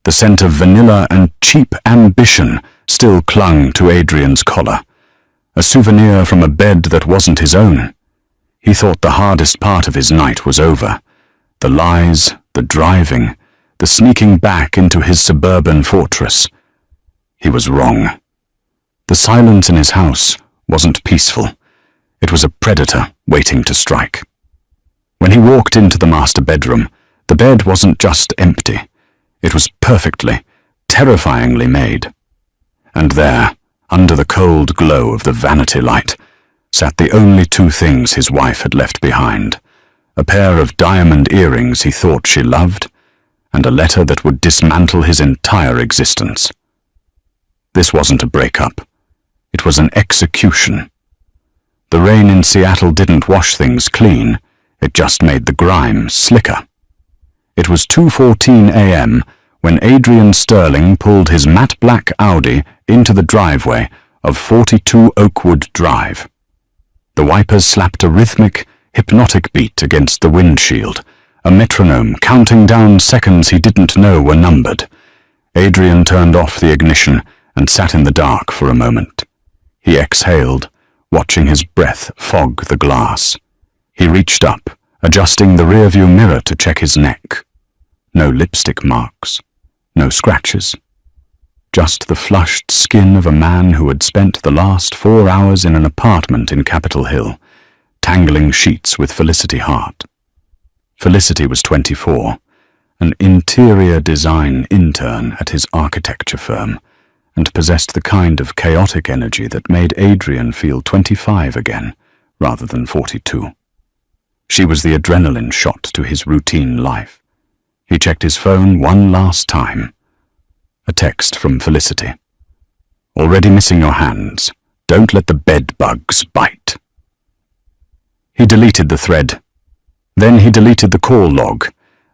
The scent of vanilla and cheap ambition still clung to Adrian's collar, a souvenir from a bed that wasn't his own. He thought the hardest part of his night was over. The lies, the driving, the sneaking back into his suburban fortress. He was wrong. The silence in his house wasn't peaceful. It was a predator waiting to strike. When he walked into the master bedroom, the bed wasn't just empty. It was perfectly, terrifyingly made. And there, under the cold glow of the vanity light, sat the only two things his wife had left behind: a pair of diamond earrings he thought she loved, and a letter that would dismantle his entire existence. This wasn't a breakup. It was an execution. The rain in Seattle didn't wash things clean, it just made the grime slicker. It was 2:14 a.m. when Adrian Sterling pulled his matte black Audi into the driveway of 42 Oakwood Drive. The wipers slapped a rhythmic, hypnotic beat against the windshield, a metronome counting down seconds he didn't know were numbered. Adrian turned off the ignition and sat in the dark for a moment. He exhaled, watching his breath fog the glass. He reached up, adjusting the rearview mirror to check his neck. No lipstick marks, no scratches. Just the flushed skin of a man who had spent the last 4 hours in an apartment in Capitol Hill, tangling sheets with Felicity Hart. Felicity was 24, an interior design intern at his architecture firm, and possessed the kind of chaotic energy that made Adrian feel 25 again, rather than 42. She was the adrenaline shot to his routine life. He checked his phone one last time. A text from Felicity. "Already missing your hands. Don't let the bed bugs bite." He deleted the thread. Then he deleted the call log.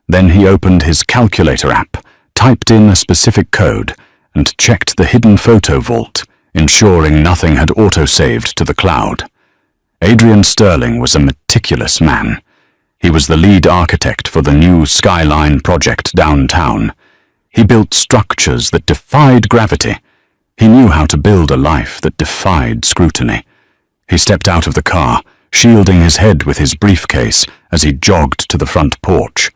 Then he opened his calculator app, typed in a specific code, and checked the hidden photo vault, ensuring nothing had autosaved to the cloud. Adrian Sterling was a meticulous man. He was the lead architect for the new Skyline project downtown. He built structures that defied gravity. He knew how to build a life that defied scrutiny. He stepped out of the car, shielding his head with his briefcase as he jogged to the front porch.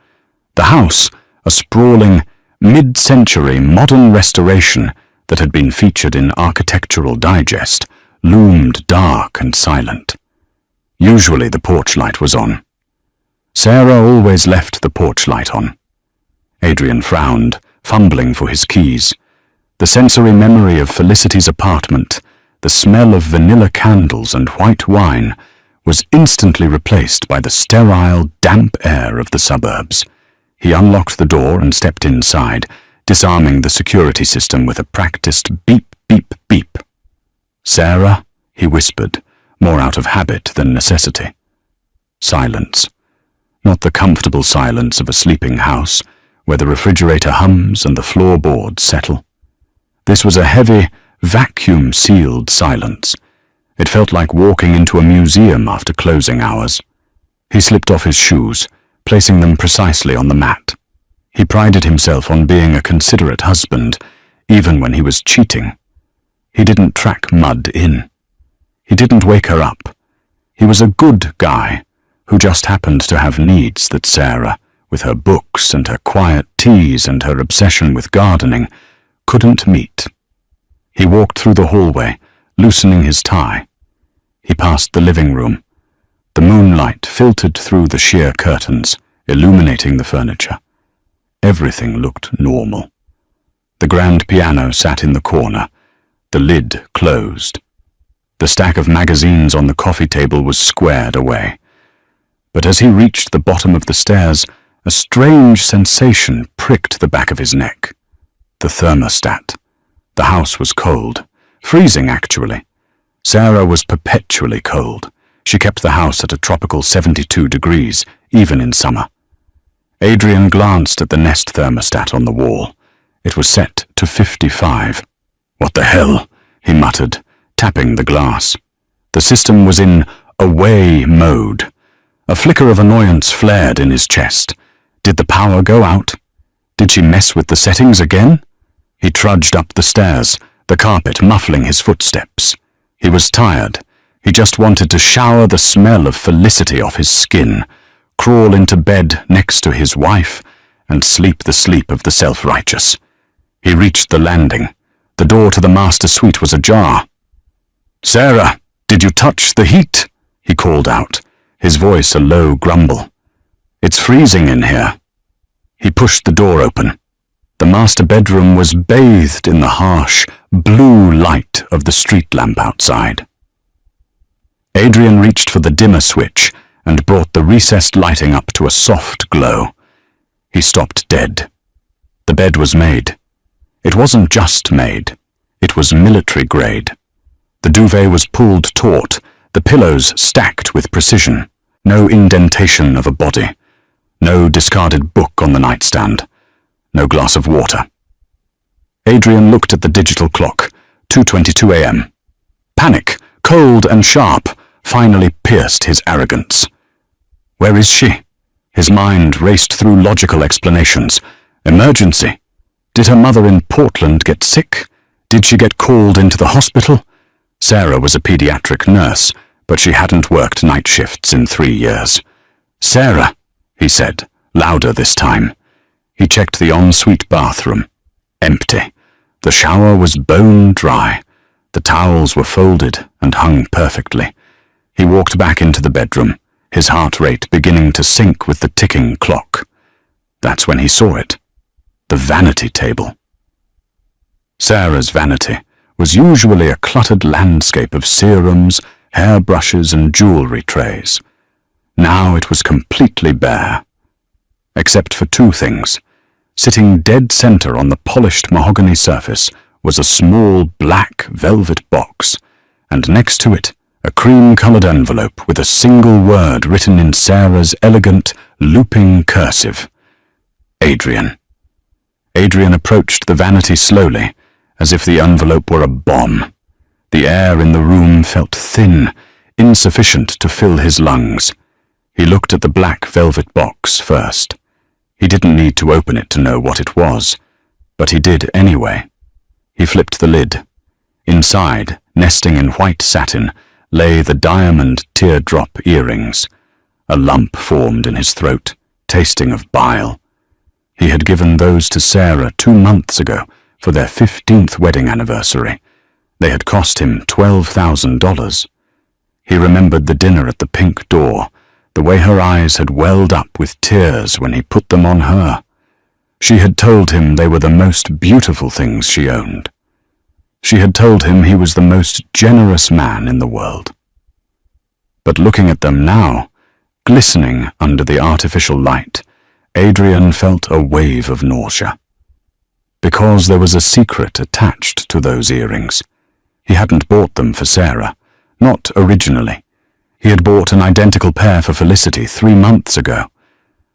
The house, a sprawling, mid-century modern restoration that had been featured in Architectural Digest, loomed dark and silent. Usually the porch light was on. Sarah always left the porch light on. Adrian frowned, fumbling for his keys. The sensory memory of Felicity's apartment, the smell of vanilla candles and white wine, was instantly replaced by the sterile, damp air of the suburbs. He unlocked the door and stepped inside, disarming the security system with a practiced beep, beep, beep. "Sarah," he whispered, more out of habit than necessity. Silence. Not the comfortable silence of a sleeping house, where the refrigerator hums and the floorboards settle. This was a heavy, vacuum-sealed silence. It felt like walking into a museum after closing hours. He slipped off his shoes, placing them precisely on the mat. He prided himself on being a considerate husband, even when he was cheating. He didn't track Mud in. He didn't wake her up. He was a good guy who just happened to have needs that Sarah, with her books and her quiet teas and her obsession with gardening, couldn't meet. He walked through the hallway, loosening his tie. He passed the living room. The moonlight filtered through the sheer curtains, illuminating the furniture. Everything looked normal. The grand piano sat in the corner, the lid closed. The stack of magazines on the coffee table was squared away. But as he reached the bottom of the stairs, a strange sensation pricked the back of his neck. The thermostat. The house was cold. Freezing, actually. Sarah was perpetually cold. She kept the house at a tropical 72 degrees, even in summer. Adrian glanced at the Nest thermostat on the wall. It was set to 55. "What the hell?" he muttered, tapping the glass. The system was in away mode. A flicker of annoyance flared in his chest. Did the power go out? Did she mess with the settings again? He trudged up the stairs, the carpet muffling his footsteps. He was tired. He just wanted to shower the smell of Felicity off his skin, crawl into bed next to his wife, and sleep the sleep of the self-righteous. He reached the landing. The door to the master suite was ajar. "Sarah, did you touch the heat?" he called out, his voice a low grumble. "It's freezing in here." He pushed the door open. The master bedroom was bathed in the harsh, blue light of the street lamp outside. Adrian reached for the dimmer switch and brought the recessed lighting up to a soft glow. He stopped dead. The bed was made. It wasn't just made. It was military grade. The duvet was pulled taut, the pillows stacked with precision. No indentation of a body. No discarded book on the nightstand. No glass of water. Adrian looked at the digital clock, 2:22 a.m. Panic, cold and sharp, finally pierced his arrogance. Where is she? His mind raced through logical explanations. Emergency. Did her mother in Portland get sick? Did she get called into the hospital? Sarah was a pediatric nurse, but she hadn't worked night shifts in 3 years. "Sarah," he said, louder this time. He checked the ensuite bathroom. Empty. The shower was bone dry. The towels were folded and hung perfectly. He walked back into the bedroom, his heart rate beginning to sync with the ticking clock. That's when he saw it. The vanity table. Sarah's vanity was usually a cluttered landscape of serums, hairbrushes, and jewelry trays. Now it was completely bare. Except for 2 things. Sitting dead center on the polished mahogany surface was a small black velvet box, and next to it, a cream-colored envelope with a single word written in Sarah's elegant, looping cursive. Adrian. Adrian approached the vanity slowly, as if the envelope were a bomb. The air in the room felt thin, insufficient to fill his lungs. He looked at the black velvet box first. He didn't need to open it to know what it was, but he did anyway. He flipped the lid. Inside, nesting in white satin, lay the diamond teardrop earrings. A lump formed in his throat, tasting of bile. He had given those to Sarah 2 months ago for their 15th wedding anniversary. They had cost him $12,000. He remembered the dinner at the Pink Door, the way her eyes had welled up with tears when he put them on her. She had told him they were the most beautiful things she owned. She had told him he was the most generous man in the world. But looking at them now, glistening under the artificial light, Adrian felt a wave of nausea. Because there was a secret attached to those earrings. He hadn't bought them for Sarah, not originally. He had bought an identical pair for Felicity 3 months ago.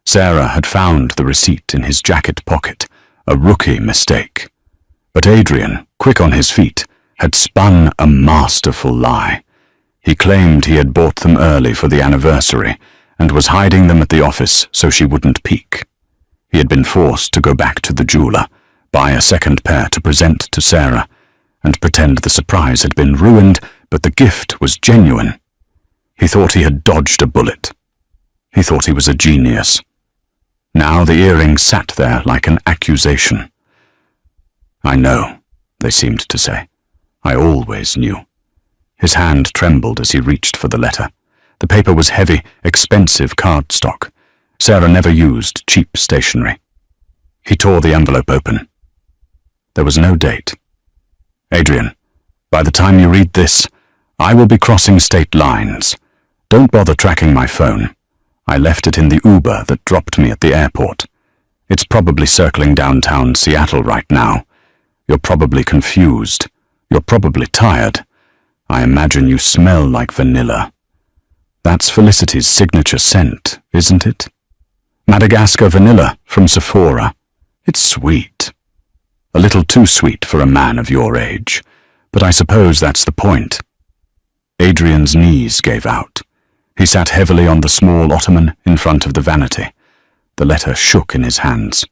Sarah had found the receipt in his jacket pocket, a rookie mistake. But Adrian, quick on his feet, had spun a masterful lie. He claimed he had bought them early for the anniversary and was hiding them at the office so she wouldn't peek. He had been forced to go back to the jeweler, buy a second pair to present to Sarah, and pretend the surprise had been ruined, but the gift was genuine. He thought he had dodged a bullet. He thought he was a genius. Now the earrings sat there like an accusation. "I know," they seemed to say. "I always knew." His hand trembled as he reached for the letter. The paper was heavy, expensive cardstock. Sarah never used cheap stationery. He tore the envelope open. There was no date. "Adrian, by the time you read this, I will be crossing state lines. Don't bother tracking my phone. I left it in the Uber that dropped me at the airport. It's probably circling downtown Seattle right now. You're probably confused. You're probably tired. I imagine you smell like vanilla. That's Felicity's signature scent, isn't it? Madagascar vanilla from Sephora. It's sweet. A little too sweet for a man of your age, but I suppose that's the point." Adrian's knees gave out. He sat heavily on the small ottoman in front of the vanity. The letter shook in his hands.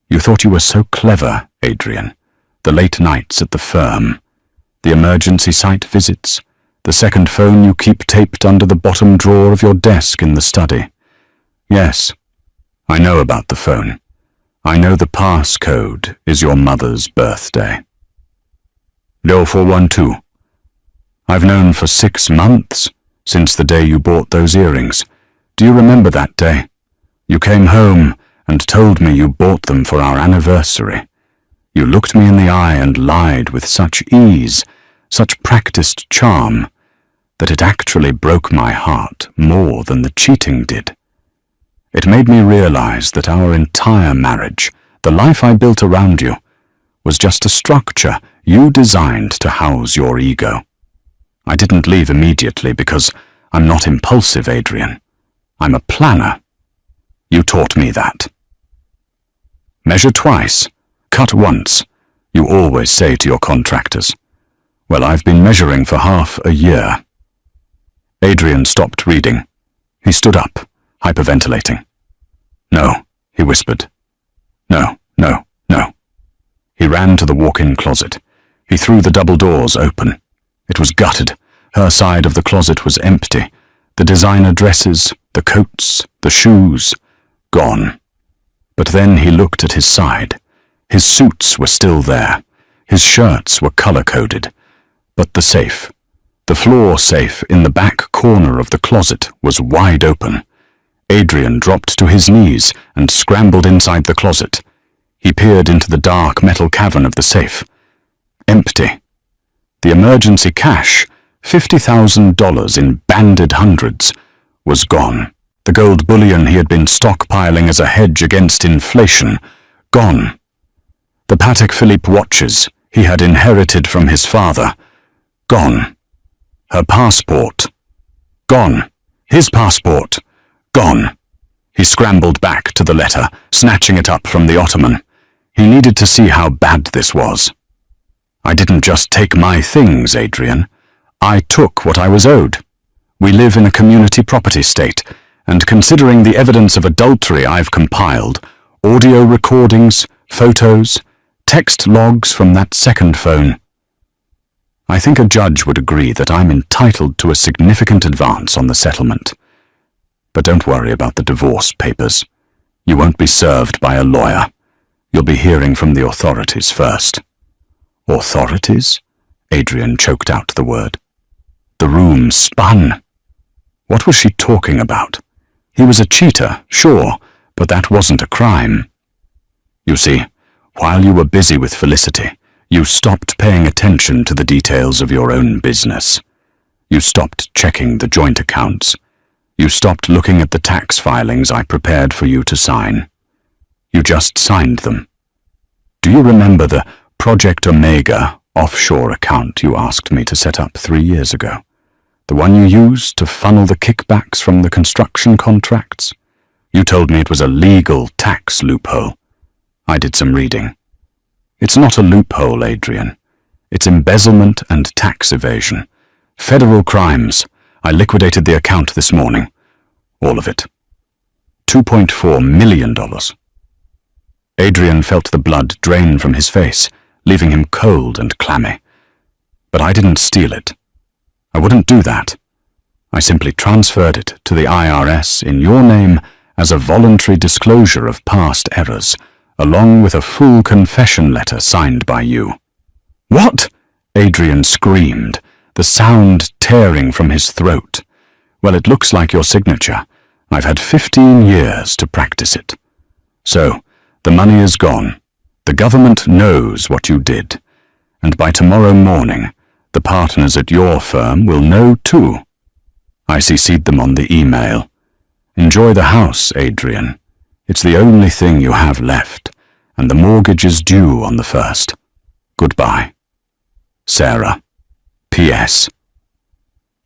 You thought you were so clever, Adrian. The late nights at the firm, the emergency site visits, the second phone you keep taped under the bottom drawer of your desk in the study. Yes, I know about the phone. I know the passcode is your mother's birthday. 0412. I've known for 6 months, since the day you bought those earrings. Do you remember that day? You came home and told me you bought them for our anniversary. You looked me in the eye and lied with such ease, such practiced charm, that it actually broke my heart more than the cheating did. It made me realize that our entire marriage, the life I built around you, was just a structure you designed to house your ego. I didn't leave immediately because I'm not impulsive, Adrian. I'm a planner. You taught me that. Measure twice, cut once, you always say to your contractors. Well, I've been measuring for half a year. Adrian stopped reading. He stood up, hyperventilating. No, he whispered. No, no, no. He ran to the walk-in closet. He threw the double doors open. It was gutted. Her side of the closet was empty. The designer dresses, the coats, the shoes, gone. But then he looked at his side. His suits were still there. His shirts were color-coded. But the safe, the floor safe in the back corner of the closet, was wide open. Adrian dropped to his knees and scrambled inside the closet. He peered into the dark metal cavern of the safe. Empty. The emergency cash, $50,000 in banded hundreds, was gone. The gold bullion he had been stockpiling as a hedge against inflation, gone. The Patek Philippe watches he had inherited from his father, gone. Her passport, gone. His passport, gone. He scrambled back to the letter, snatching it up from the ottoman. He needed to see how bad this was. I didn't just take my things, Adrian. I took what I was owed. We live in a community property state, and considering the evidence of adultery I've compiled, audio recordings, photos, text logs from that second phone, I think a judge would agree that I'm entitled to a significant advance on the settlement. But don't worry about the divorce papers. You won't be served by a lawyer. You'll be hearing from the authorities first. Authorities? Adrian choked out the word. The room spun. What was she talking about? He was a cheater, sure, but that wasn't a crime. You see, while you were busy with Felicity, you stopped paying attention to the details of your own business. You stopped checking the joint accounts. You stopped looking at the tax filings I prepared for you to sign. You just signed them. Do you remember the Project Omega offshore account you asked me to set up 3 years ago? The one you used to funnel the kickbacks from the construction contracts? You told me it was a legal tax loophole. I did some reading. It's not a loophole, Adrian. It's embezzlement and tax evasion. Federal crimes. I liquidated the account this morning. All of it. $2.4 million. Adrian felt the blood drain from his face, leaving him cold and clammy. But I didn't steal it. I wouldn't do that. I simply transferred it to the IRS in your name as a voluntary disclosure of past errors, along with a full confession letter signed by you. What? Adrian screamed, the sound tearing from his throat. Well, it looks like your signature. I've had 15 years to practice it. So, the money is gone. The government knows what you did. And by tomorrow morning, the partners at your firm will know too. I CC'd them on the email. Enjoy the house, Adrian. It's the only thing you have left, and the mortgage is due on the 1st. Goodbye. Sarah. P.S.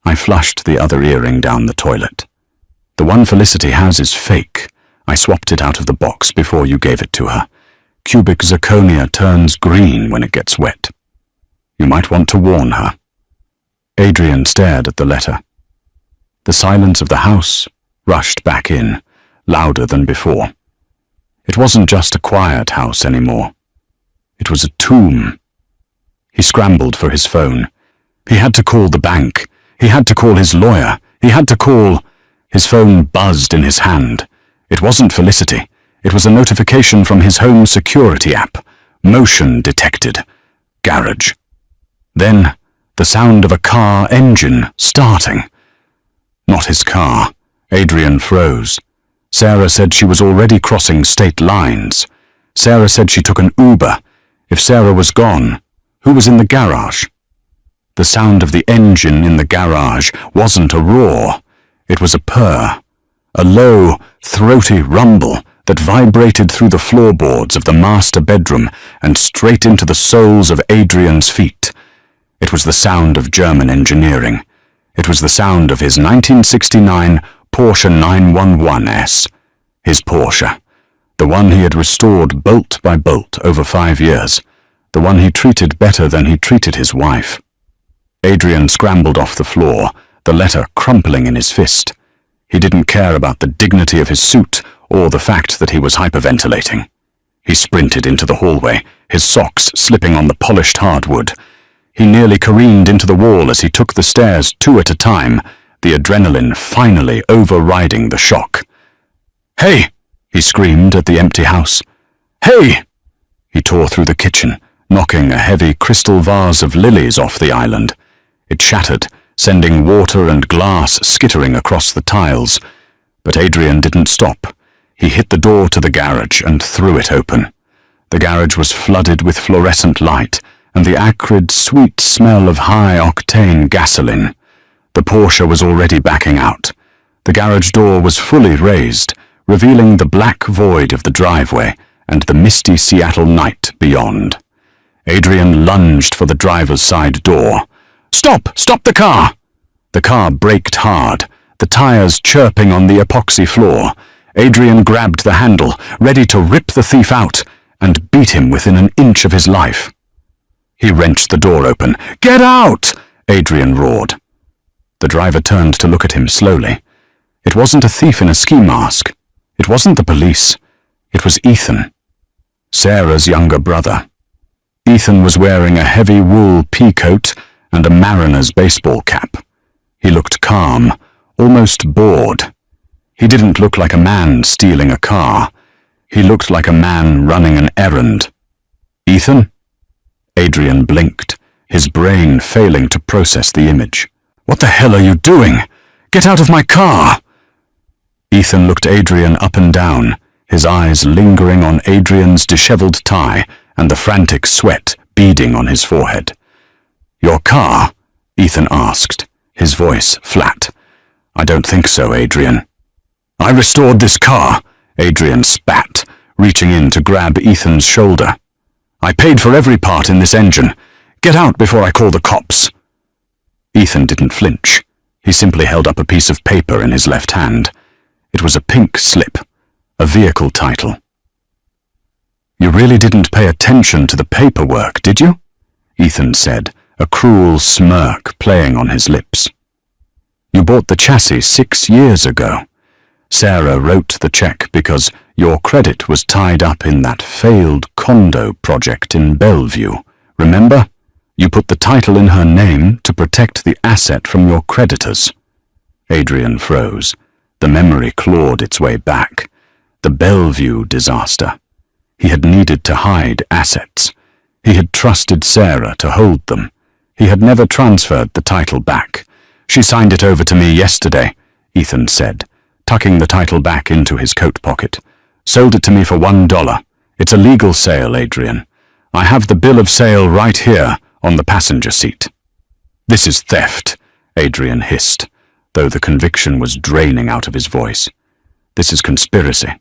I flushed the other earring down the toilet. The one Felicity has is fake. I swapped it out of the box before you gave it to her. Cubic zirconia turns green when it gets wet. You might want to warn her. Adrian stared at the letter. The silence of the house rushed back in, louder than before. It wasn't just a quiet house anymore. It was a tomb. He scrambled for his phone. He had to call the bank. He had to call his lawyer. He had to call... His phone buzzed in his hand. It wasn't Felicity. It was a notification from his home security app. Motion detected. Garage. Then, the sound of a car engine starting. Not his car. Adrian froze. Sarah said she was already crossing state lines. Sarah said she took an Uber. If Sarah was gone, who was in the garage? The sound of the engine in the garage wasn't a roar. It was a purr. A low, throaty rumble that vibrated through the floorboards of the master bedroom and straight into the soles of Adrian's feet. It was the sound of German engineering. It was the sound of his 1969 Porsche 911S. His Porsche. The one he had restored bolt by bolt over 5 years. The one he treated better than he treated his wife. Adrian scrambled off the floor, the letter crumpling in his fist. He didn't care about the dignity of his suit or the fact that he was hyperventilating. He sprinted into the hallway, his socks slipping on the polished hardwood. He nearly careened into the wall as he took the stairs 2 at a time, the adrenaline finally overriding the shock. "Hey!" he screamed at the empty house. "Hey!" He tore through the kitchen, knocking a heavy crystal vase of lilies off the island. It shattered, sending water and glass skittering across the tiles. But Adrian didn't stop. He hit the door to the garage and threw it open. The garage was flooded with fluorescent light and the acrid, sweet smell of high-octane gasoline. The Porsche was already backing out. The garage door was fully raised, revealing the black void of the driveway and the misty Seattle night beyond. Adrian lunged for the driver's side door. "Stop! Stop the car!" The car braked hard, the tires chirping on the epoxy floor. Adrian grabbed the handle, ready to rip the thief out and beat him within an inch of his life. He wrenched the door open. "Get out!" Adrian roared. The driver turned to look at him slowly. It wasn't a thief in a ski mask. It wasn't the police. It was Ethan, Sarah's younger brother. Ethan was wearing a heavy wool pea coat and a mariner's baseball cap. He looked calm, almost bored. He didn't look like a man stealing a car. He looked like a man running an errand. "Ethan?" Adrian blinked, his brain failing to process the image. "What the hell are you doing? Get out of my car!" Ethan looked Adrian up and down, his eyes lingering on Adrian's disheveled tie and the frantic sweat beading on his forehead. "Your car?" Ethan asked, his voice flat. "I don't think so, Adrian." "I restored this car," Adrian spat, reaching in to grab Ethan's shoulder. "I paid for every part in this engine. Get out before I call the cops." Ethan didn't flinch. He simply held up a piece of paper in his left hand. It was a pink slip, a vehicle title. "You really didn't pay attention to the paperwork, did you?" Ethan said, a cruel smirk playing on his lips. "You bought the chassis 6 years ago. Sarah wrote the check because your credit was tied up in that failed condo project in Bellevue. Remember? You put the title in her name to protect the asset from your creditors." Adrian froze. The memory clawed its way back. The Bellevue disaster. He had needed to hide assets. He had trusted Sarah to hold them. He had never transferred the title back. "She signed it over to me yesterday," Ethan said, tucking the title back into his coat pocket. "Sold it to me for $1. It's a legal sale, Adrian. I have the bill of sale right here on the passenger seat." "This is theft," Adrian hissed, though the conviction was draining out of his voice. "This is conspiracy."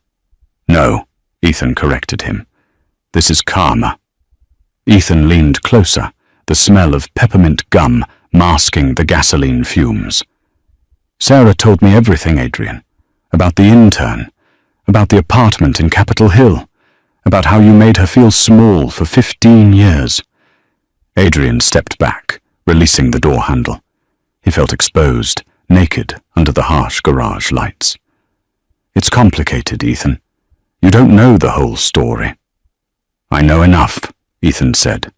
"No," Ethan corrected him. "This is karma." Ethan leaned closer, the smell of peppermint gum masking the gasoline fumes. "Sarah told me everything, Adrian. About the intern, about the apartment in Capitol Hill, about how you made her feel small for 15 years. Adrian stepped back, releasing the door handle. He felt exposed, naked under the harsh garage lights. "It's complicated, Ethan. You don't know the whole story." "I know enough," Ethan said.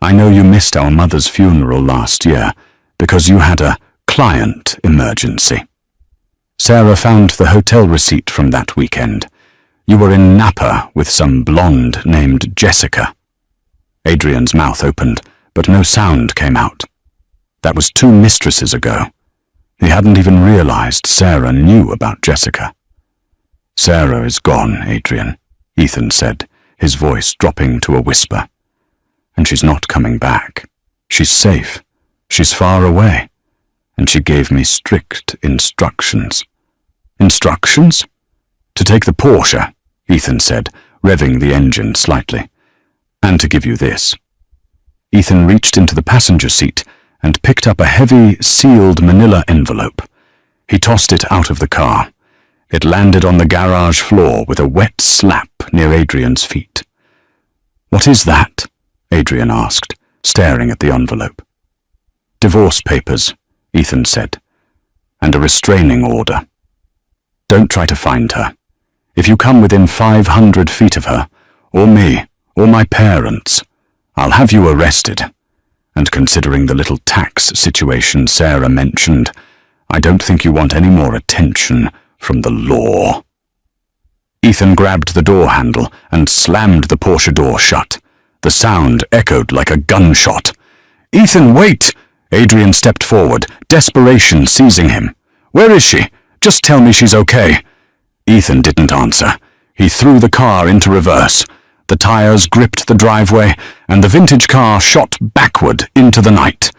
"I know you missed our mother's funeral last year because you had a client emergency. Sarah found the hotel receipt from that weekend. You were in Napa with some blonde named Jessica." Adrian's mouth opened, but no sound came out. That was 2 mistresses ago. He hadn't even realized Sarah knew about Jessica. "Sarah is gone, Adrian," Ethan said, his voice dropping to a whisper. "And she's not coming back. She's safe. She's far away. And she gave me strict instructions." "Instructions?" "To take the Porsche," Ethan said, revving the engine slightly. "And to give you this." Ethan reached into the passenger seat and picked up a heavy, sealed manila envelope. He tossed it out of the car. It landed on the garage floor with a wet slap near Adrian's feet. "What is that?" Adrian asked, staring at the envelope. "Divorce papers," Ethan said, "and a restraining order. Don't try to find her. If you come within 500 feet of her, or me, or my parents, I'll have you arrested. And considering the little tax situation Sarah mentioned, I don't think you want any more attention from the law." Ethan grabbed the door handle and slammed the Porsche door shut. The sound echoed like a gunshot. "Ethan, wait!" Adrian stepped forward, desperation seizing him. "Where is she? Just tell me she's okay." Ethan didn't answer. He threw the car into reverse. The tires gripped the driveway, and the vintage car shot backward into the night.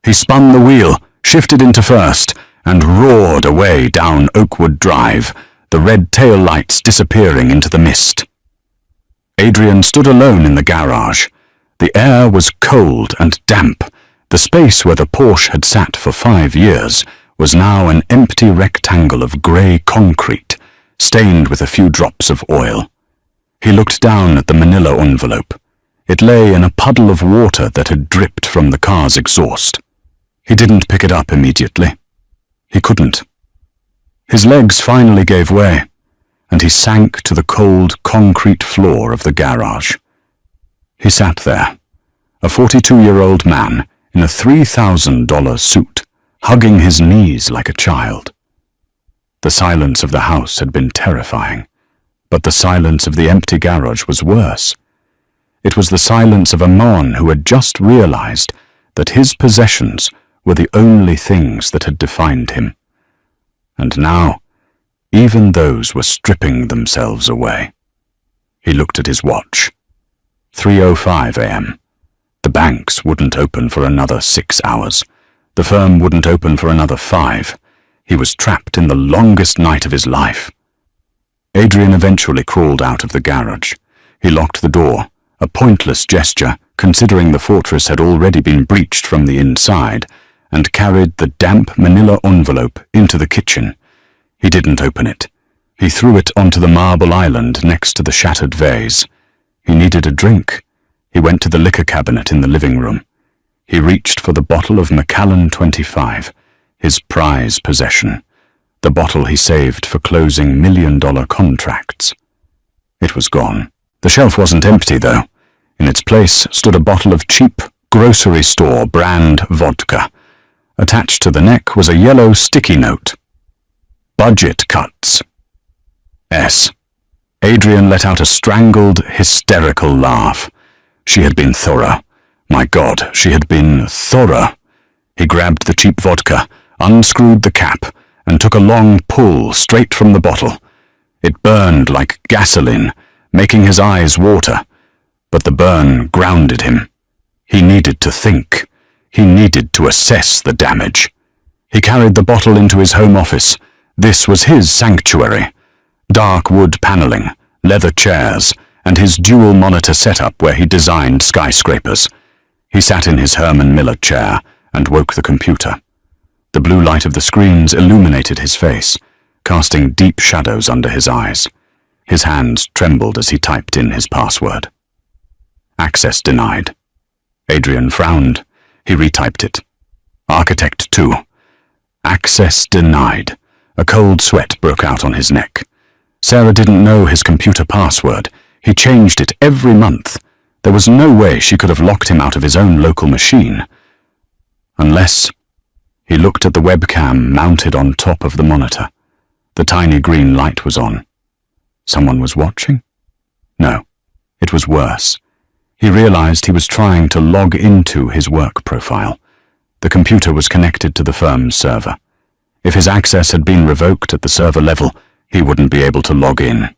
He spun the wheel, shifted into first, and roared away down Oakwood Drive, the red tail lights disappearing into the mist. Adrian stood alone in the garage. The air was cold and damp. The space where the Porsche had sat for 5 years was now an empty rectangle of grey concrete, stained with a few drops of oil. He looked down at the manila envelope. It lay in a puddle of water that had dripped from the car's exhaust. He didn't pick it up immediately. He couldn't. His legs finally gave way, and he sank to the cold concrete floor of the garage. He sat there, a 42-year-old man in a $3,000 suit, hugging his knees like a child. The silence of the house had been terrifying, but the silence of the empty garage was worse. It was the silence of a man who had just realized that his possessions were the only things that had defined him. And now, even those were stripping themselves away. He looked at his watch. 3:05 a.m. The banks wouldn't open for another 6 hours. The firm wouldn't open for another 5. He was trapped in the longest night of his life. Adrian eventually crawled out of the garage. He locked the door, a pointless gesture considering the fortress had already been breached from the inside, and carried the damp manila envelope into the kitchen. He didn't open it. He threw it onto the marble island next to the shattered vase. He needed a drink. He went to the liquor cabinet in the living room. He reached for the bottle of Macallan 25, his prize possession, the bottle he saved for closing $1-million contracts. It was gone. The shelf wasn't empty, though. In its place stood a bottle of cheap grocery store brand vodka. Attached to the neck was a yellow sticky note. Budget cuts. S. Adrian let out a strangled, hysterical laugh. She had been thorough. My God, she had been thorough. He grabbed the cheap vodka, unscrewed the cap, and took a long pull straight from the bottle. It burned like gasoline, making his eyes water. But the burn grounded him. He needed to think. He needed to assess the damage. He carried the bottle into his home office. This was his sanctuary. Dark wood paneling, leather chairs, and his dual monitor setup where he designed skyscrapers. He sat in his Herman Miller chair and woke the computer. The blue light of the screens illuminated his face, casting deep shadows under his eyes. His hands trembled as he typed in his password. Access denied. Adrian frowned. He retyped it. Architect 2. Access denied. A cold sweat broke out on his neck. Sarah didn't know his computer password. He changed it every month. There was no way she could have locked him out of his own local machine. Unless... He looked at the webcam mounted on top of the monitor. The tiny green light was on. Someone was watching? No, it was worse. He realized he was trying to log into his work profile. The computer was connected to the firm's server. If his access had been revoked at the server level, he wouldn't be able to log in.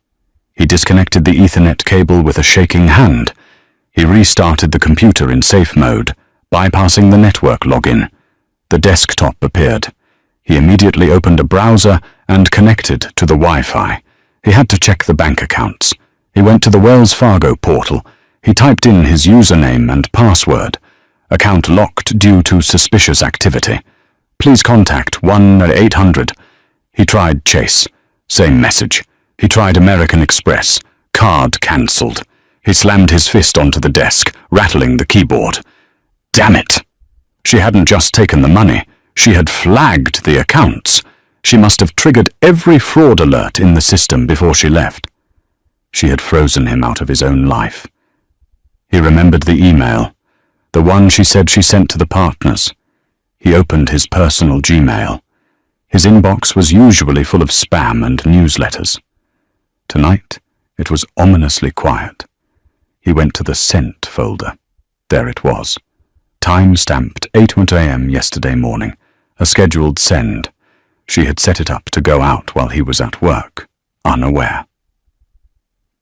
He disconnected the Ethernet cable with a shaking hand. He restarted the computer in safe mode, bypassing the network login. The desktop appeared. He immediately opened a browser and connected to the Wi-Fi. He had to check the bank accounts. He went to the Wells Fargo portal. He typed in his username and password. Account locked due to suspicious activity. Please contact 1-800. He tried Chase. Same message. He tried American Express. Card cancelled. He slammed his fist onto the desk, rattling the keyboard. Damn it! She hadn't just taken the money. She had flagged the accounts. She must have triggered every fraud alert in the system before she left. She had frozen him out of his own life. He remembered the email, the one she said she sent to the partners. He opened his personal Gmail. His inbox was usually full of spam and newsletters. Tonight, it was ominously quiet. He went to the sent folder. There it was. Time-stamped 8 a.m. yesterday morning. A scheduled send. She had set it up to go out while he was at work, unaware.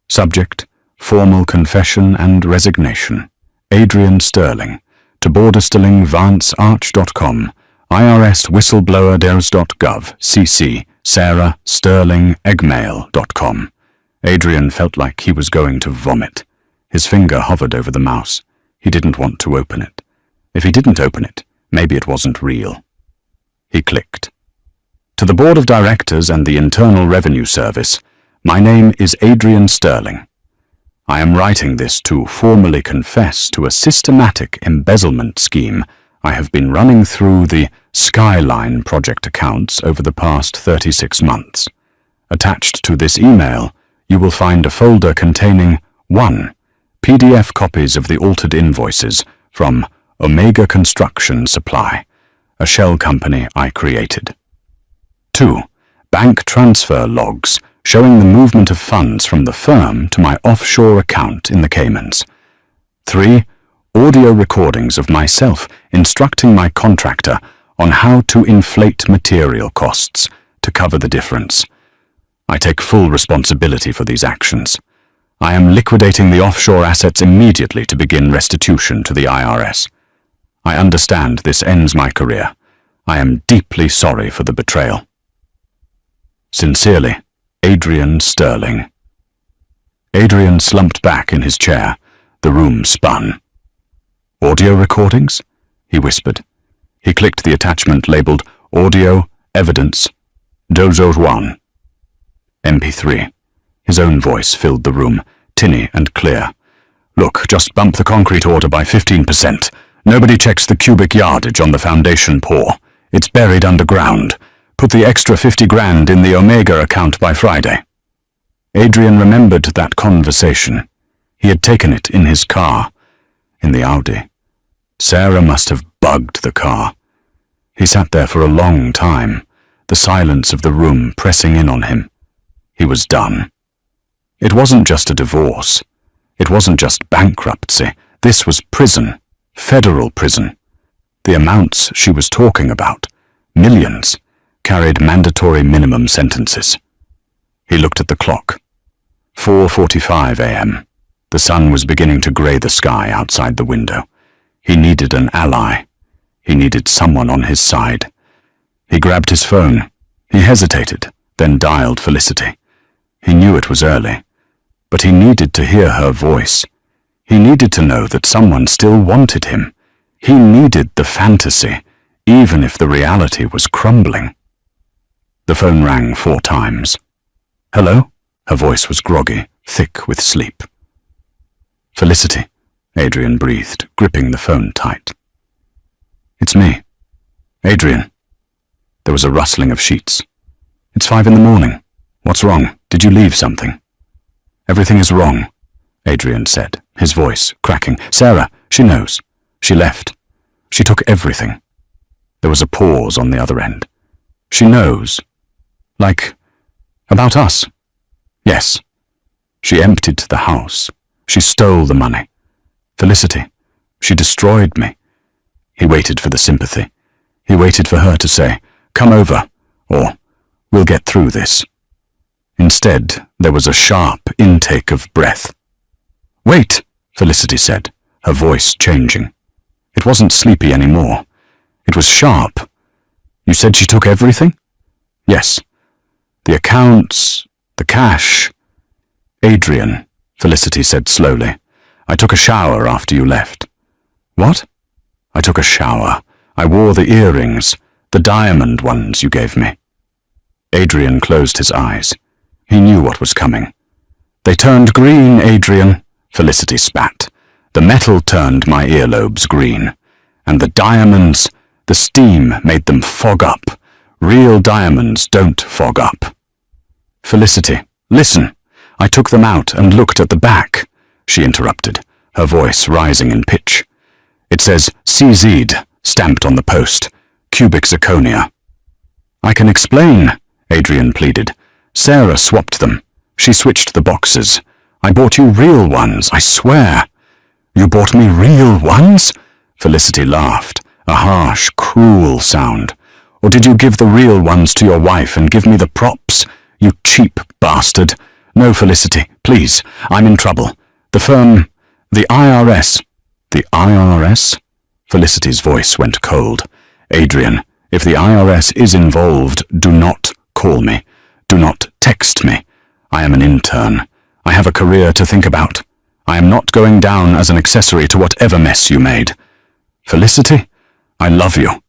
Subject: formal confession and resignation. Adrian Sterling. To borderstilling.vancearch.com. IRS whistleblower.gov. CC. Sarah Sterling Eggmail.com. Adrian felt like he was going to vomit. His finger hovered over the mouse. He didn't want to open it. If he didn't open it, maybe it wasn't real. He clicked. To the Board of Directors and the Internal Revenue Service, my name is Adrian Sterling. I am writing this to formally confess to a systematic embezzlement scheme I have been running through the Skyline project accounts over the past 36 months. Attached to this email, you will find a folder containing 1. PDF copies of the altered invoices from Omega Construction Supply, a shell company I created. 2. Bank transfer logs showing the movement of funds from the firm to my offshore account in the Caymans. 3. Audio recordings of myself instructing my contractor on how to inflate material costs to cover the difference. I take full responsibility for these actions. I am liquidating the offshore assets immediately to begin restitution to the IRS. I understand this ends my career. I am deeply sorry for the betrayal. Sincerely, Adrian Sterling. Adrian slumped back in his chair. The room spun. Audio recordings? He whispered. He clicked the attachment labeled Audio Evidence Dozo 1. MP3. His own voice filled the room, tinny and clear. Look, just bump the concrete order by 15%. Nobody checks the cubic yardage on the foundation pour. It's buried underground. Put the extra 50 grand in the Omega account by Friday. Adrian remembered that conversation. He had taken it in his car, in the Audi. Sarah must have bugged the car. He sat there for a long time, the silence of the room pressing in on him. He was done. It wasn't just a divorce. It wasn't just bankruptcy. This was prison. Federal prison. The amounts she was talking about, millions, carried mandatory minimum sentences. He looked at the clock. 4:45 a.m. The sun was beginning to grey the sky outside the window. He needed an ally. He needed someone on his side. He grabbed his phone. He hesitated, then dialed Felicity. He knew it was early, but he needed to hear her voice. He needed to know that someone still wanted him. He needed the fantasy, even if the reality was crumbling. The phone rang 4 times. Hello? Her voice was groggy, thick with sleep. Felicity, Adrian breathed, gripping the phone tight. It's me. Adrian. There was a rustling of sheets. It's 5 in the morning. What's wrong? Did you leave something?" "Everything is wrong," Adrian said, his voice cracking. "Sarah, she knows. She left. She took everything." There was a pause on the other end. "She knows. Like, about us?" "Yes. She emptied the house. She stole the money. Felicity, she destroyed me." He waited for the sympathy. He waited for her to say, "Come over," or "We'll get through this." Instead, there was a sharp intake of breath. "Wait," Felicity said, her voice changing. It wasn't sleepy anymore. It was sharp. "You said she took everything?" "Yes. The accounts, the cash." "Adrian," Felicity said slowly, "I took a shower after you left." "What?" "I took a shower. I wore the earrings, the diamond ones you gave me." Adrian closed his eyes. He knew what was coming. "They turned green, Adrian," Felicity spat. "The metal turned my earlobes green. And the diamonds, the steam made them fog up. Real diamonds don't fog up." "Felicity, listen. I took them out and looked at the back," she interrupted, her voice rising in pitch. "It says CZ'd stamped on the post, cubic zirconia." "I can explain," Adrian pleaded. "Sarah swapped them. She switched the boxes. I bought you real ones, I swear." "You bought me real ones?" Felicity laughed, a harsh, cruel sound. "Or did you give the real ones to your wife and give me the props? You cheap bastard." "No, Felicity, please, I'm in trouble. The firm, the IRS." "The IRS?" Felicity's voice went cold. "Adrian, if the IRS is involved, do not call me. Do not text me. I am an intern. I have a career to think about. I am not going down as an accessory to whatever mess you made." "Felicity, I love you."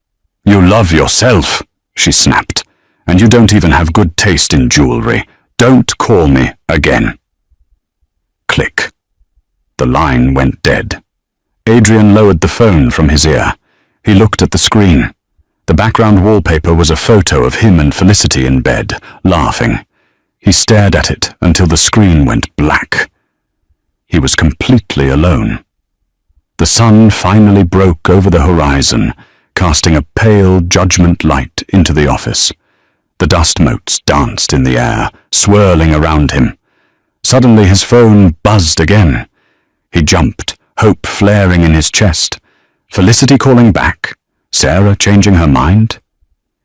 "You love yourself," she snapped. "And you don't even have good taste in jewelry. Don't call me again." Click. The line went dead. Adrian lowered the phone from his ear. He looked at the screen. The background wallpaper was a photo of him and Felicity in bed, laughing. He stared at it until the screen went black. He was completely alone. The sun finally broke over the horizon, casting a pale judgment light into the office. The dust motes danced in the air, swirling around him. Suddenly his phone buzzed again. He jumped, hope flaring in his chest. Felicity calling back? Sarah changing her mind?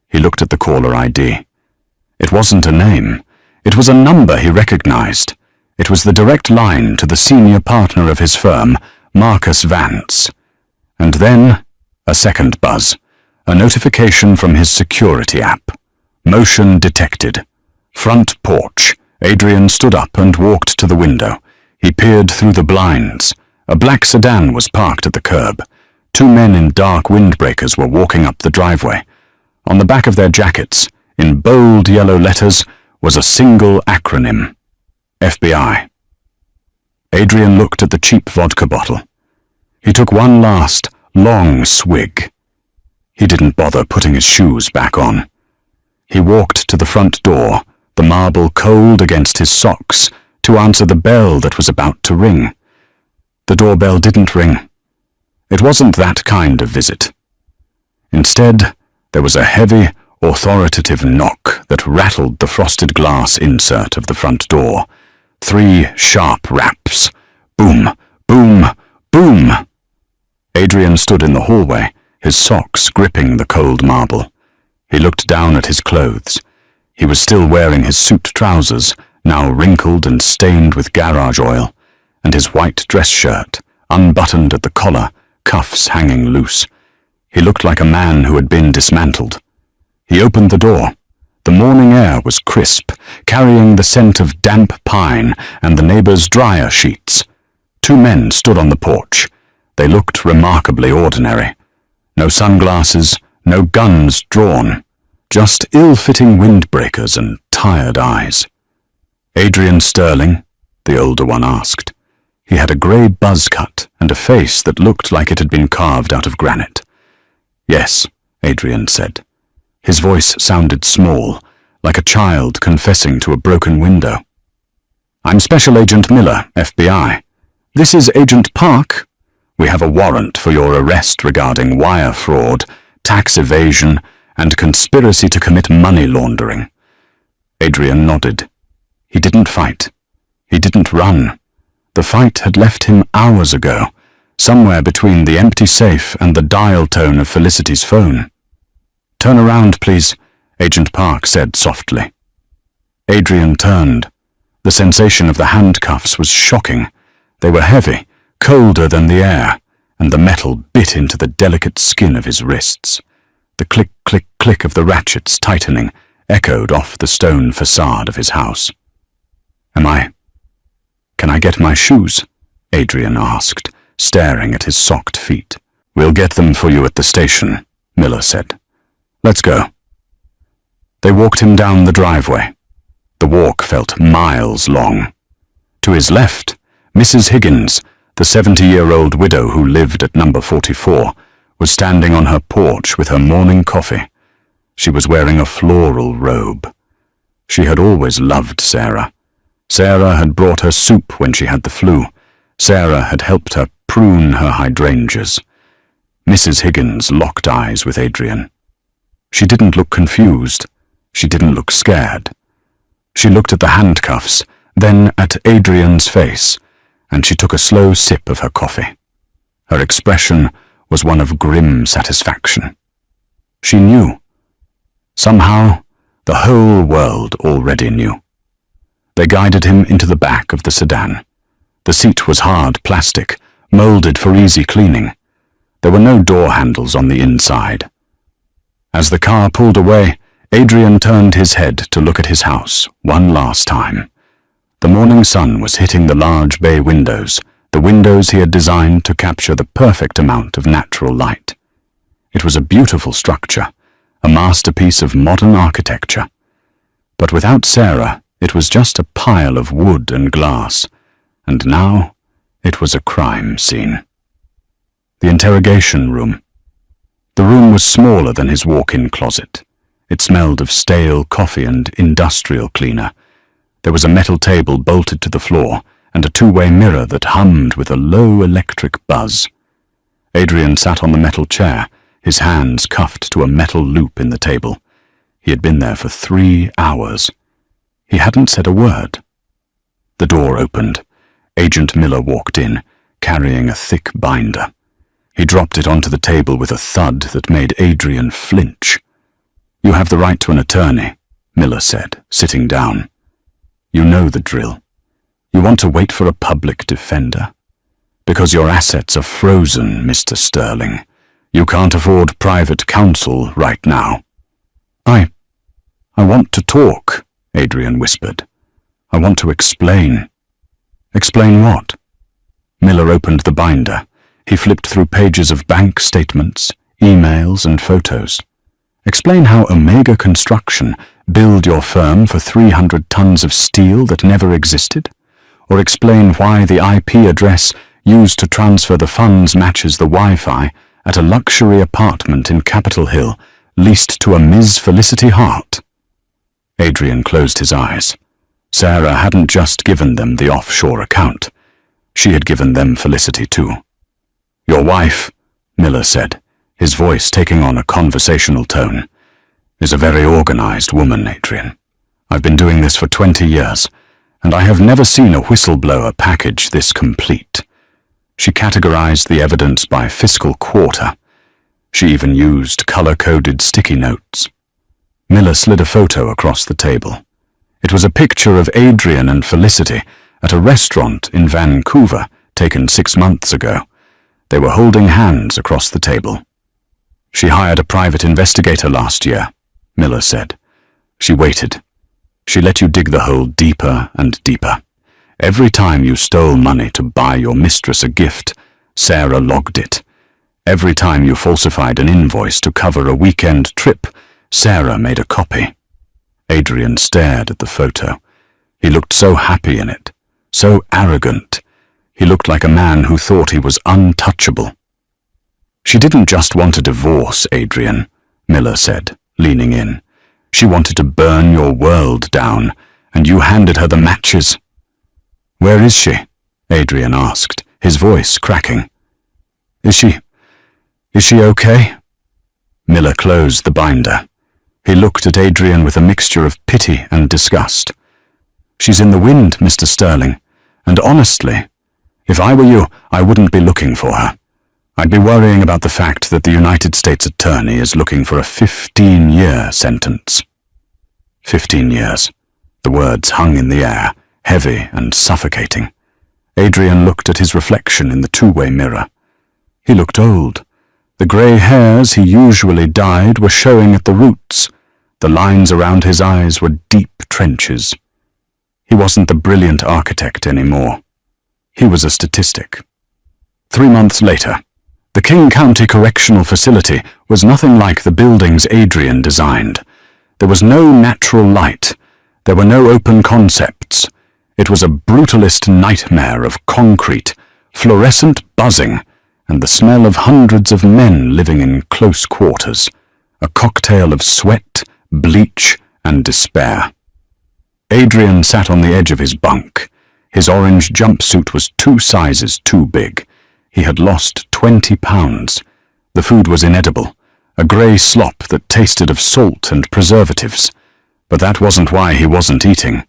He looked at the caller ID. It wasn't a name. It was a number he recognized. It was the direct line to the senior partner of his firm, Marcus Vance. And then, a second buzz, a notification from his security app. Motion detected. Front porch. Adrian stood up and walked to the window. He peered through the blinds. A black sedan was parked at the curb. Two men in dark windbreakers were walking up the driveway. On the back of their jackets, in bold yellow letters, was a single acronym: FBI. Adrian looked at the cheap vodka bottle. He took one last, long swig. He didn't bother putting his shoes back on. He walked to the front door, the marble cold against his socks, to answer the bell that was about to ring. The doorbell didn't ring. It wasn't that kind of visit. Instead, there was a heavy, authoritative knock that rattled the frosted glass insert of the front door. 3 sharp raps. Boom, boom, boom. Adrian stood in the hallway, his socks gripping the cold marble. He looked down at his clothes. He was still wearing his suit trousers, now wrinkled and stained with garage oil, and his white dress shirt, unbuttoned at the collar, cuffs hanging loose. He looked like a man who had been dismantled. He opened the door. The morning air was crisp, carrying the scent of damp pine and the neighbor's dryer sheets. 2 men stood on the porch. They looked remarkably ordinary. No sunglasses, no guns drawn, just ill-fitting windbreakers and tired eyes. "Adrian Sterling?" the older one asked. He had a grey buzz cut and a face that looked like it had been carved out of granite. "Yes," Adrian said. His voice sounded small, like a child confessing to a broken window. I'm Special Agent Miller, FBI. This is Agent Park. We have a warrant for your arrest regarding wire fraud, tax evasion, and conspiracy to commit money laundering. Adrian nodded. He didn't fight. He didn't run. The fight had left him hours ago, somewhere between the empty safe and the dial tone of Felicity's phone. "Turn around, please," Agent Park said softly. Adrian turned. The sensation of the handcuffs was shocking. They were heavy, colder than the air, and the metal bit into the delicate skin of his wrists. The click, click, click of the ratchets tightening echoed off the stone facade of his house. Can I get my shoes?" Adrian asked, staring at his socked feet. "We'll get them for you at the station," Miller said. "Let's go." They walked him down the driveway. The walk felt miles long. To his left, Mrs. Higgins, the 70-year-old widow who lived at number 44, was standing on her porch with her morning coffee. She was wearing a floral robe. She had always loved Sarah. Sarah had brought her soup when she had the flu. Sarah had helped her prune her hydrangeas. Mrs. Higgins locked eyes with Adrian. She didn't look confused. She didn't look scared. She looked at the handcuffs, then at Adrian's face, and she took a slow sip of her coffee. Her expression was one of grim satisfaction. She knew. Somehow, the whole world already knew. They guided him into the back of the sedan. The seat was hard plastic, molded for easy cleaning. There were no door handles on the inside. As the car pulled away, Adrian turned his head to look at his house one last time. The morning sun was hitting the large bay windows, the windows he had designed to capture the perfect amount of natural light. It was a beautiful structure, a masterpiece of modern architecture. But without Sarah, it was just a pile of wood and glass, and now it was a crime scene. The interrogation room. The room was smaller than his walk-in closet. It smelled of stale coffee and industrial cleaner. There was a metal table bolted to the floor and a two-way mirror that hummed with a low electric buzz. Adrian sat on the metal chair, his hands cuffed to a metal loop in the table. He had been there for 3 hours. He hadn't said a word. The door opened. Agent Miller walked in, carrying a thick binder. He dropped it onto the table with a thud that made Adrian flinch. "You have the right to an attorney," Miller said, sitting down. "You know the drill. You want to wait for a public defender. Because your assets are frozen, Mr. Sterling. You can't afford private counsel right now." I want to talk," Adrian whispered. "I want to explain." "Explain what?" Miller opened the binder. He flipped through pages of bank statements, emails, and photos. "Explain how Omega Construction billed your firm for 300 tons of steel that never existed? Or explain why the IP address used to transfer the funds matches the Wi-Fi at a luxury apartment in Capitol Hill leased to a Ms. Felicity Hart?" Adrian closed his eyes. Sarah hadn't just given them the offshore account. She had given them Felicity too. "Your wife," Miller said, his voice taking on a conversational tone, "is a very organized woman, Adrian. I've been doing this for 20 years, and I have never seen a whistleblower package this complete. She categorized the evidence by fiscal quarter. She even used color-coded sticky notes." Miller slid a photo across the table. It was a picture of Adrian and Felicity at a restaurant in Vancouver taken 6 months ago. They were holding hands across the table. "She hired a private investigator last year," Miller said. "She waited. She let you dig the hole deeper and deeper. Every time you stole money to buy your mistress a gift, Sarah logged it. Every time you falsified an invoice to cover a weekend trip, Sarah made a copy." Adrian stared at the photo. He looked so happy in it, so arrogant. He looked like a man who thought he was untouchable. "She didn't just want a divorce, Adrian," Miller said, leaning in. "She wanted to burn your world down, and you handed her the matches." "Where is she?" Adrian asked, his voice cracking. Is she okay?" Miller closed the binder. He looked at Adrian with a mixture of pity and disgust. "She's in the wind, Mr. Sterling, and honestly, if I were you, I wouldn't be looking for her. I'd be worrying about the fact that the United States Attorney is looking for a 15-year sentence." 15 years. The words hung in the air, heavy and suffocating. Adrian looked at his reflection in the two-way mirror. He looked old. The grey hairs he usually dyed were showing at the roots. The lines around his eyes were deep trenches. He wasn't the brilliant architect anymore. He was a statistic. 3 months later, the King County Correctional Facility was nothing like the buildings Adrian designed. There was no natural light. There were no open concepts. It was a brutalist nightmare of concrete, fluorescent buzzing, and the smell of hundreds of men living in close quarters, a cocktail of sweat, bleach, and despair. Adrian sat on the edge of his bunk. His orange jumpsuit was 2 sizes too big. He had lost 20 pounds. The food was inedible, a grey slop that tasted of salt and preservatives. But that wasn't why he wasn't eating.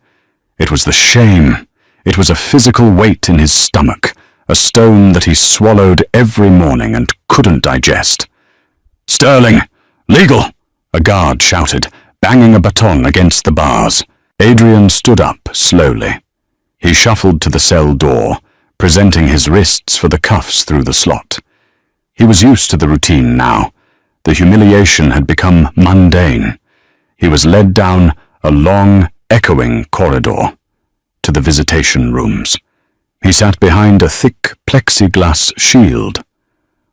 It was the shame. It was a physical weight in his stomach, a stone that he swallowed every morning and couldn't digest. "Sterling! Legal!" a guard shouted, banging a baton against the bars. Adrian stood up slowly. He shuffled to the cell door, presenting his wrists for the cuffs through the slot. He was used to the routine now. The humiliation had become mundane. He was led down a long, echoing corridor to the visitation rooms. He sat behind a thick plexiglass shield.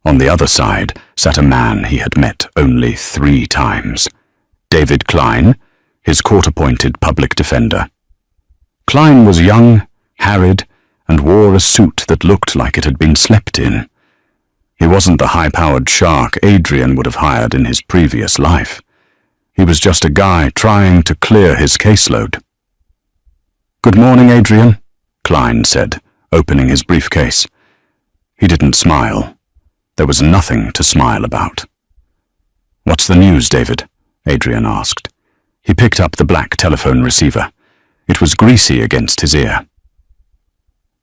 On the other side sat a man he had met only 3 times. David Klein, his court-appointed public defender. Klein was young, harried, and wore a suit that looked like it had been slept in. He wasn't the high-powered shark Adrian would have hired in his previous life. He was just a guy trying to clear his caseload. "Good morning, Adrian," Klein said, opening his briefcase. He didn't smile. There was nothing to smile about. "What's the news, David?" Adrian asked. He picked up the black telephone receiver. It was greasy against his ear.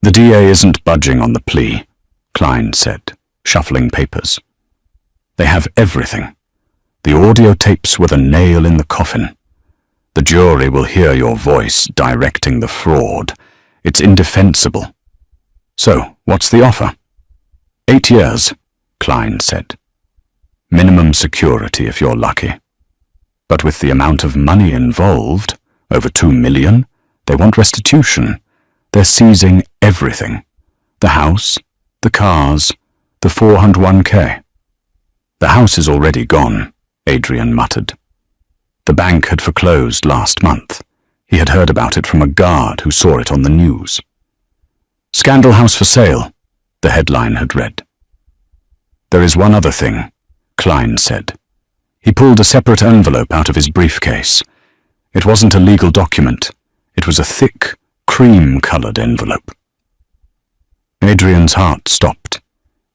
"The DA isn't budging on the plea," Klein said, shuffling papers. "They have everything. The audio tapes were the nail in the coffin. The jury will hear your voice directing the fraud. It's indefensible. So, what's the offer?" 8 years, Klein said. "Minimum security if you're lucky. But with the amount of money involved, over 2 million, they want restitution. They're seizing everything. The house, the cars, the 401k. "The house is already gone," Adrian muttered. The bank had foreclosed last month. He had heard about it from a guard who saw it on the news. "Scandal house for sale," the headline had read. "There is one other thing," Klein said. He pulled a separate envelope out of his briefcase. It wasn't a legal document. It was a thick, cream-colored envelope. Adrian's heart stopped.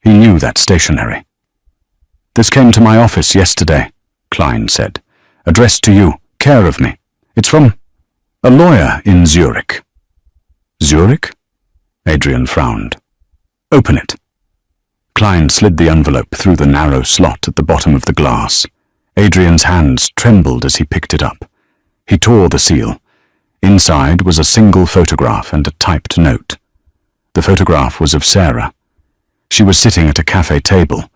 He knew that stationery. "This came to my office yesterday," Klein said. "Addressed to you, care of me. It's from a lawyer in Zurich." "Zurich?" Adrian frowned. "Open it." Klein slid the envelope through the narrow slot at the bottom of the glass. Adrian's hands trembled as he picked it up. He tore the seal. Inside was a single photograph and a typed note. The photograph was of Sarah. She was sitting at a cafe table.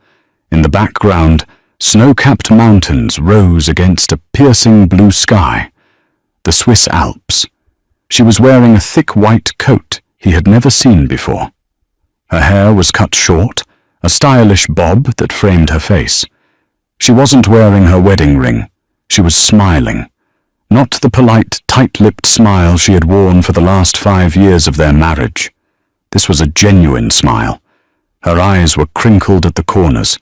In the background, snow-capped mountains rose against a piercing blue sky. The Swiss Alps. She was wearing a thick white coat he had never seen before. Her hair was cut short, a stylish bob that framed her face. She wasn't wearing her wedding ring. She was smiling. Not the polite, tight-lipped smile she had worn for the last 5 years of their marriage. This was a genuine smile. Her eyes were crinkled at the corners.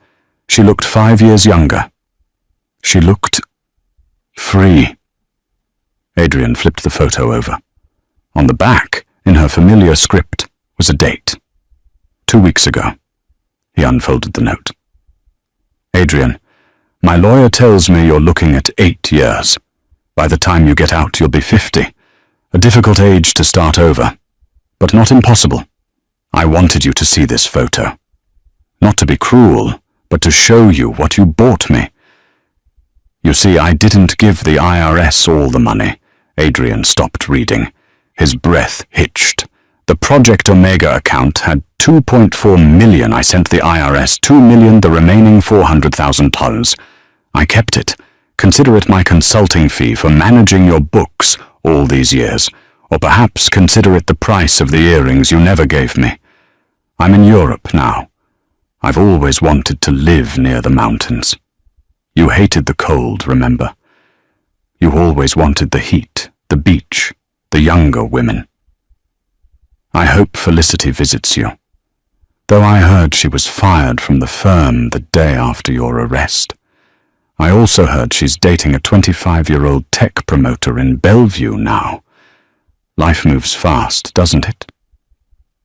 She looked 5 years younger. She looked free. Adrian flipped the photo over. On the back, In her familiar script was a date. 2 weeks ago. He unfolded the note. Adrian, my lawyer tells me you're looking at 8 years. By the time you get out, you'll be 50. A difficult age to start over, but not impossible. I wanted you to see this photo. Not to be cruel, but to show you what you bought me. You see, I didn't give the IRS all the money. Adrian stopped reading. His breath hitched. The Project Omega account had $2.4 million. I sent the IRS $2 million, the remaining $400,000. I kept it. Consider it my consulting fee for managing your books all these years, or perhaps consider it the price of the earrings you never gave me. I'm in Europe now. I've always wanted to live near the mountains. You hated the cold, remember? You always wanted the heat, the beach, the younger women. I hope Felicity visits you, though I heard she was fired from the firm the day after your arrest. I also heard she's dating a 25-year-old tech promoter in Bellevue now. Life moves fast, doesn't it?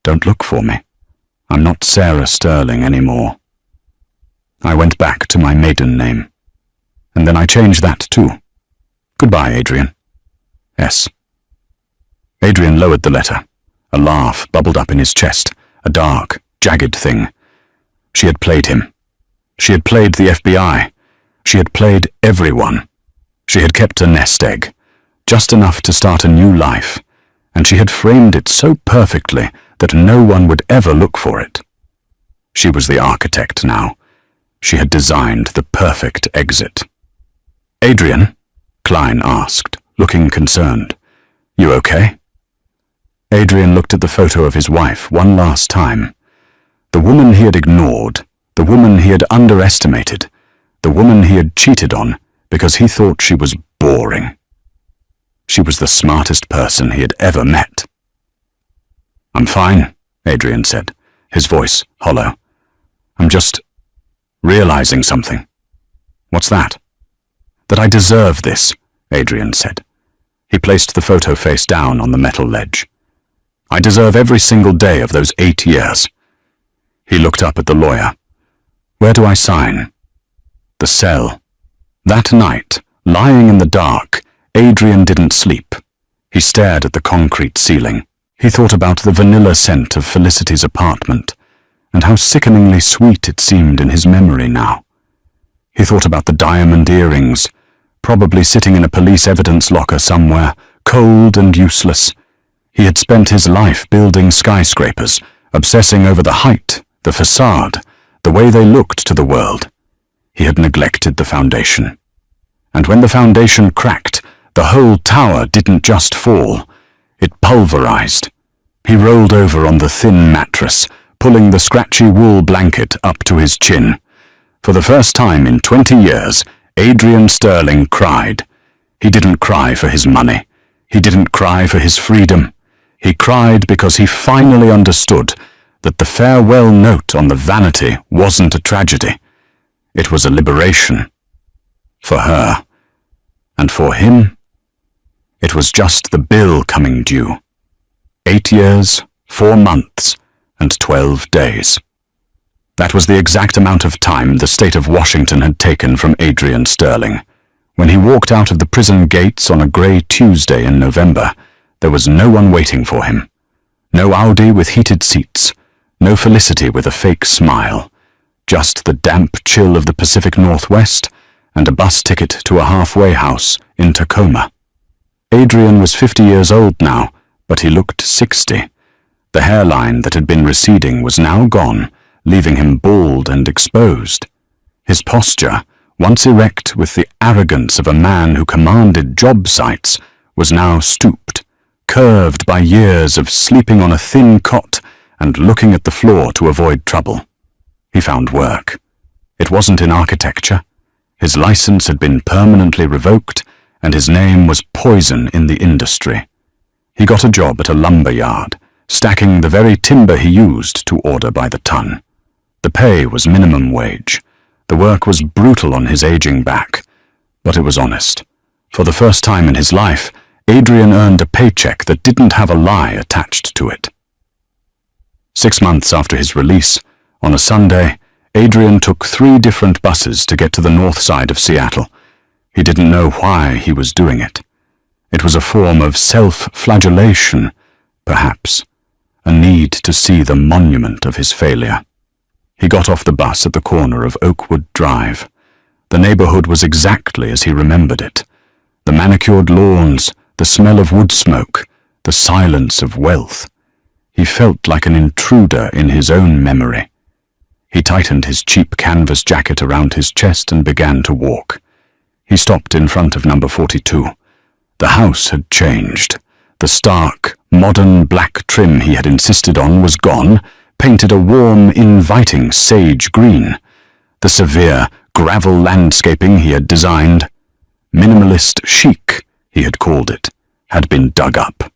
Don't look for me. I'm not Sarah Sterling anymore. I went back to my maiden name, and then I changed that too. Goodbye, Adrian. S. Adrian lowered the letter. A laugh bubbled up in his chest, a dark, jagged thing. She had played him. She had played the FBI. She had played everyone. She had kept a nest egg, just enough to start a new life, and she had framed it so perfectly that no one would ever look for it. She was the architect now. She had designed the perfect exit. Adrian? Klein asked, looking concerned. You okay? Adrian looked at the photo of his wife one last time. The woman he had ignored, the woman he had underestimated, the woman he had cheated on because he thought she was boring. She was the smartest person he had ever met. I'm fine, Adrian said, his voice hollow. I'm just realizing something. What's that? That I deserve this, Adrian said. He placed the photo face down on the metal ledge. I deserve every single day of those 8 years. He looked up at the lawyer. Where do I sign? The cell. That night, lying in the dark, Adrian didn't sleep. He stared at the concrete ceiling. He thought about the vanilla scent of Felicity's apartment, and how sickeningly sweet it seemed in his memory now. He thought about the diamond earrings, probably sitting in a police evidence locker somewhere, cold and useless. He had spent his life building skyscrapers, obsessing over the height, the facade, the way they looked to the world. He had neglected the foundation. And when the foundation cracked, the whole tower didn't just fall. It pulverized. He rolled over on the thin mattress, pulling the scratchy wool blanket up to his chin. For the first time in 20 years, Adrian Sterling cried. He didn't cry for his money. He didn't cry for his freedom. He cried because he finally understood that the farewell note on the vanity wasn't a tragedy. It was a liberation. For her. And for him, it was just the bill coming due. 8 years, 4 months, and 12 days. That was the exact amount of time the state of Washington had taken from Adrian Sterling. When he walked out of the prison gates on a grey Tuesday in November, there was no one waiting for him. No Audi with heated seats, no Felicity with a fake smile, just the damp chill of the Pacific Northwest and a bus ticket to a halfway house in Tacoma. Adrian was 50 years old now, but he looked 60. The hairline that had been receding was now gone, leaving him bald and exposed. His posture, once erect with the arrogance of a man who commanded job sites, was now stooped, curved by years of sleeping on a thin cot and looking at the floor to avoid trouble. He found work. It wasn't in architecture. His license had been permanently revoked, and his name was poison in the industry. He got a job at a lumber yard, stacking the very timber he used to order by the ton. The pay was minimum wage. The work was brutal on his aging back, but it was honest. For the first time in his life, Adrian earned a paycheck that didn't have a lie attached to it. 6 months after his release, on a Sunday, Adrian took 3 different buses to get to the north side of Seattle. He didn't know why he was doing it. It was a form of self-flagellation, perhaps, a need to see the monument of his failure. He got off the bus at the corner of Oakwood Drive. The neighborhood was exactly as he remembered it. The manicured lawns, the smell of wood smoke, the silence of wealth. He felt like an intruder in his own memory. He tightened his cheap canvas jacket around his chest and began to walk. He stopped in front of number 42. The house had changed. The stark, modern black trim he had insisted on was gone, painted a warm, inviting sage green. The severe, gravel landscaping he had designed, minimalist chic, he had called it, had been dug up.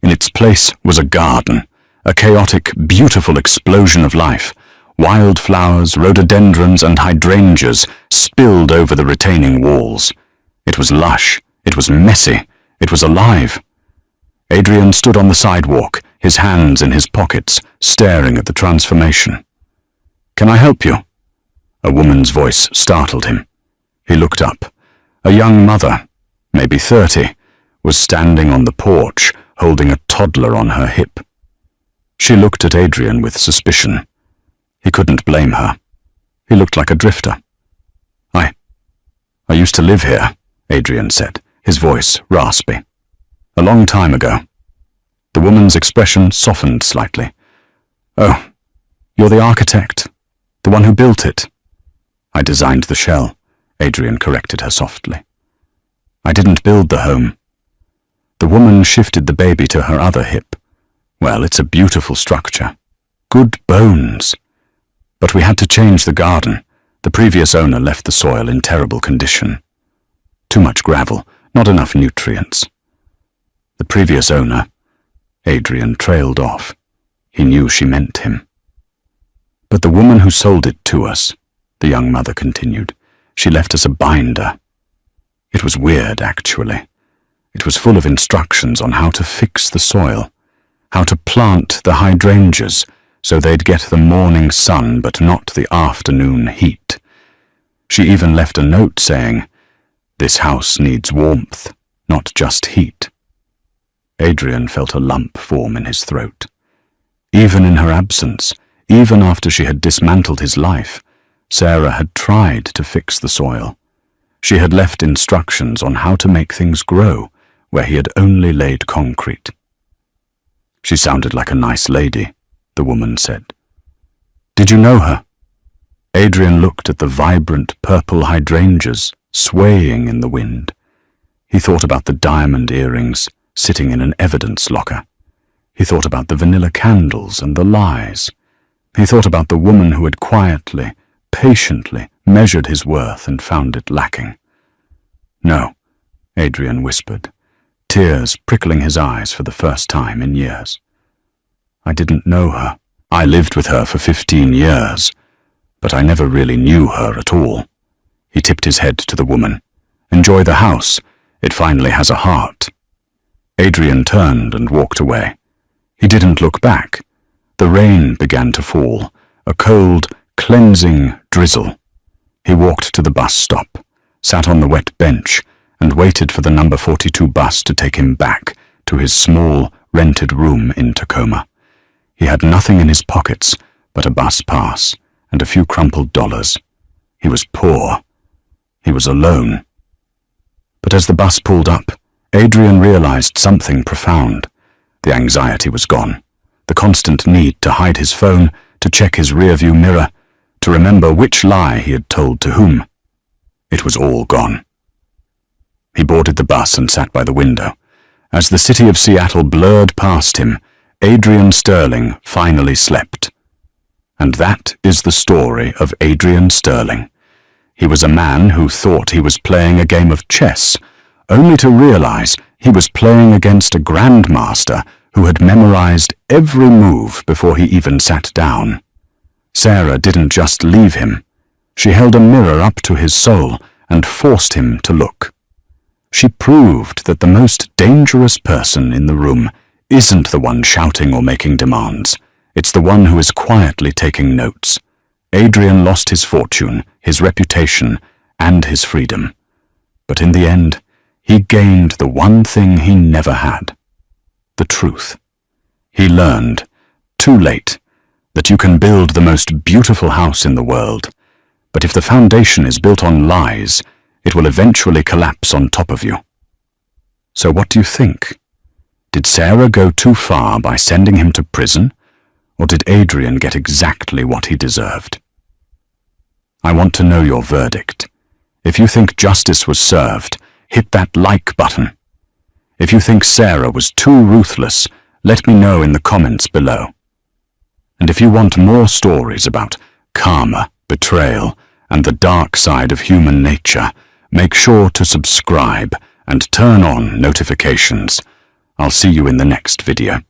In its place was a garden, a chaotic, beautiful explosion of life. Wildflowers, rhododendrons, and hydrangeas spilled over the retaining walls. It was lush, it was messy, it was alive. Adrian stood on the sidewalk, his hands in his pockets, staring at the transformation. "Can I help you?" A woman's voice startled him. He looked up. A young mother, maybe 30, was standing on the porch, holding a toddler on her hip. She looked at Adrian with suspicion. He couldn't blame her. He looked like a drifter. I used to live here," Adrian said, his voice raspy. "A long time ago." The woman's expression softened slightly. "Oh, you're the architect, the one who built it." "I designed the shell," Adrian corrected her softly. "I didn't build the home." The woman shifted the baby to her other hip. "Well, it's a beautiful structure. Good bones. But we had to change the garden. The previous owner left the soil in terrible condition. Too much gravel, not enough nutrients." The previous owner, Adrian trailed off. He knew she meant him. "But the woman who sold it to us," the young mother continued, "she left us a binder. It was weird, actually. It was full of instructions on how to fix the soil, how to plant the hydrangeas so they'd get the morning sun but not the afternoon heat. She even left a note saying, 'This house needs warmth, not just heat.'" Adrian felt a lump form in his throat. Even in her absence, even after she had dismantled his life, Sarah had tried to fix the soil. She had left instructions on how to make things grow where he had only laid concrete. "She sounded like a nice lady," the woman said. "Did you know her?" Adrian looked at the vibrant purple hydrangeas swaying in the wind. He thought about the diamond earrings sitting in an evidence locker. He thought about the vanilla candles and the lies. He thought about the woman who had quietly, patiently measured his worth and found it lacking. "No," Adrian whispered, tears prickling his eyes for the first time in years. "I didn't know her. I lived with her for 15 years, but I never really knew her at all." He tipped his head to the woman. "Enjoy the house. It finally has a heart." Adrian turned and walked away. He didn't look back. The rain began to fall, a cold, cleansing drizzle. He walked to the bus stop, sat on the wet bench, and waited for the number 42 bus to take him back to his small, rented room in Tacoma. He had nothing in his pockets but a bus pass and a few crumpled dollars. He was poor. He was alone. But as the bus pulled up, Adrian realized something profound. The anxiety was gone. The constant need to hide his phone, to check his rearview mirror, to remember which lie he had told to whom. It was all gone. He boarded the bus and sat by the window. As the city of Seattle blurred past him, Adrian Sterling finally slept. And that is the story of Adrian Sterling. He was a man who thought he was playing a game of chess, only to realize he was playing against a grandmaster who had memorized every move before he even sat down. Sarah didn't just leave him. She held a mirror up to his soul and forced him to look. She proved that the most dangerous person in the room isn't the one shouting or making demands. It's the one who is quietly taking notes. Adrian lost his fortune, his reputation, and his freedom. But in the end, he gained the one thing he never had: the truth. He learned, too late, that you can build the most beautiful house in the world, but if the foundation is built on lies, it will eventually collapse on top of you. So what do you think? Did Sarah go too far by sending him to prison, or did Adrian get exactly what he deserved? I want to know your verdict. If you think justice was served, hit that like button. If you think Sarah was too ruthless, let me know in the comments below. And if you want more stories about karma, betrayal, and the dark side of human nature, make sure to subscribe and turn on notifications. I'll see you in the next video.